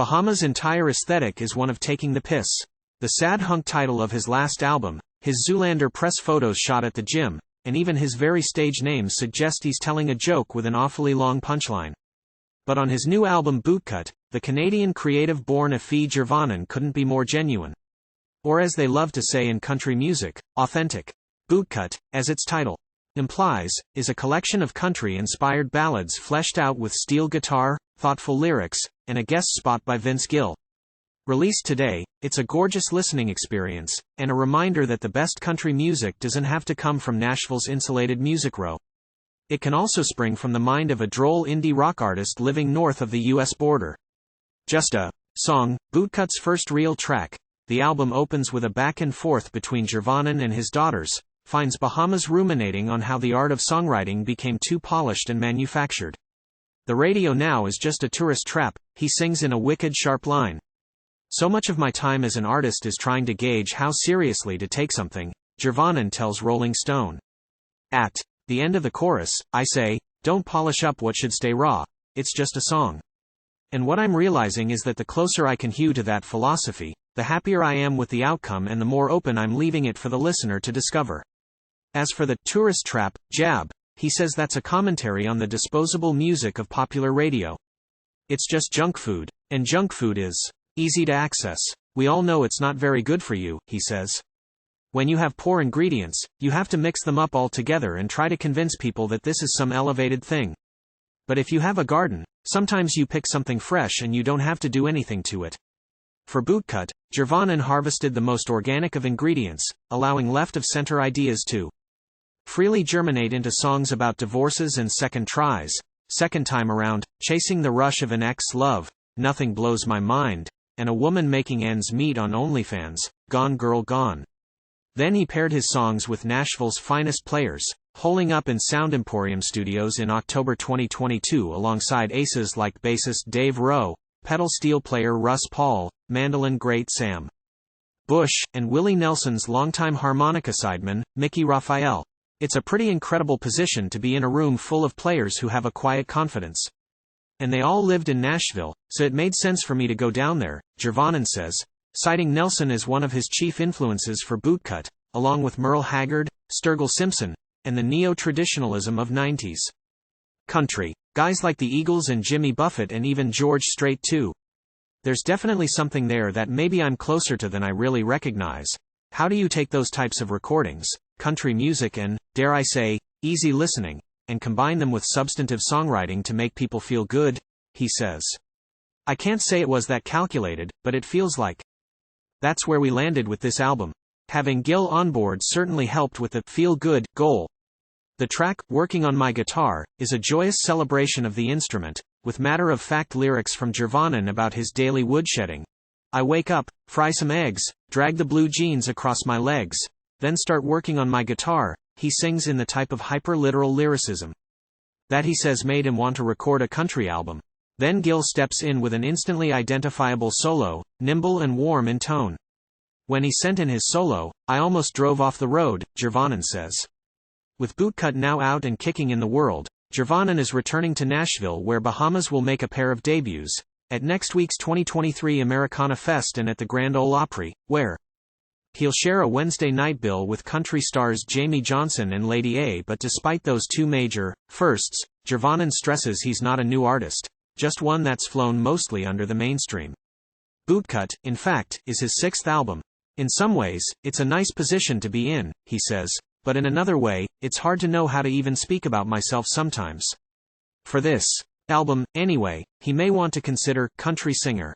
Bahamas' entire aesthetic is one of taking the piss. The Sad Hunk title of his last album, his Zoolander press photos shot at the gym, and even his very stage names suggest he's telling a joke with an awfully long punchline. But on his new album Bootcut, the Canadian creative-born Afie Jurvanen couldn't be more genuine. Or as they love to say in country music, authentic. Bootcut, as its title implies, is a collection of country-inspired ballads fleshed out with steel guitar, thoughtful lyrics, and a guest spot by Vince Gill. Released today, it's a gorgeous listening experience, and a reminder that the best country music doesn't have to come from Nashville's insulated music row. It can also spring from the mind of a droll indie rock artist living north of the US border. Just a song, Bootcut's first real track, the album opens with a back and forth between Jurvanen and his daughters, finds Bahamas ruminating on how the art of songwriting became too polished and manufactured. The radio now is just a tourist trap, he sings in a wicked sharp line. So much of my time as an artist is trying to gauge how seriously to take something, Jurvanen tells Rolling Stone. At the end of the chorus, I say, don't polish up what should stay raw, it's just a song. And what I'm realizing is that the closer I can hew to that philosophy, the happier I am with the outcome and the more open I'm leaving it for the listener to discover. As for the tourist trap jab, he says that's a commentary on the disposable music of popular radio. It's just junk food, and junk food is easy to access. We all know it's not very good for you, he says. When you have poor ingredients, you have to mix them up all together and try to convince people that this is some elevated thing. But if you have a garden, sometimes you pick something fresh and you don't have to do anything to it. For Bootcut, Jurvanen harvested the most organic of ingredients, allowing left-of-center ideas to freely germinate into songs about divorces and second tries, second time around, chasing the rush of an ex-love, nothing blows my mind, and a woman making ends meet on OnlyFans, Gone Girl Gone. Then he paired his songs with Nashville's finest players, holing up in Sound Emporium Studios in October 2022 alongside aces like bassist Dave Rowe, pedal steel player Russ Paul, mandolin great Sam Bush, and Willie Nelson's longtime harmonica sideman, Mickey Raphael. It's a pretty incredible position to be in a room full of players who have a quiet confidence. And they all lived in Nashville, so it made sense for me to go down there, Jurvanen says, citing Nelson as one of his chief influences for Bootcut, along with Merle Haggard, Sturgill Simpson, and the neo-traditionalism of 90s country. Guys like the Eagles and Jimmy Buffett and even George Strait too. There's definitely something there that maybe I'm closer to than I really recognize. How do you take those types of recordings, country music and, dare I say, easy listening, and combine them with substantive songwriting to make people feel good, he says. I can't say it was that calculated, but it feels like. That's where we landed with this album. Having Gill on board certainly helped with the feel-good goal. The track, Working on My Guitar, is a joyous celebration of the instrument, with matter-of-fact lyrics from Jurvanen about his daily woodshedding. I wake up, fry some eggs, drag the blue jeans across my legs, then start working on my guitar, he sings in the type of hyper-literal lyricism that he says made him want to record a country album. Then Gill steps in with an instantly identifiable solo, nimble and warm in tone. When he sent in his solo, I almost drove off the road, Jurvanen says. With Bootcut now out and kicking in the world, Jurvanen is returning to Nashville where Bahamas will make a pair of debuts, at next week's 2023 Americana Fest and at the Grand Ole Opry, where he'll share a Wednesday night bill with country stars Jamie Johnson and Lady A. But despite those two major firsts, Jurvanen stresses he's not a new artist, just one that's flown mostly under the mainstream. Bootcut, in fact, is his sixth album. In some ways, it's a nice position to be in, he says, but in another way, it's hard to know how to even speak about myself sometimes. For this album, anyway, he may want to consider country singer.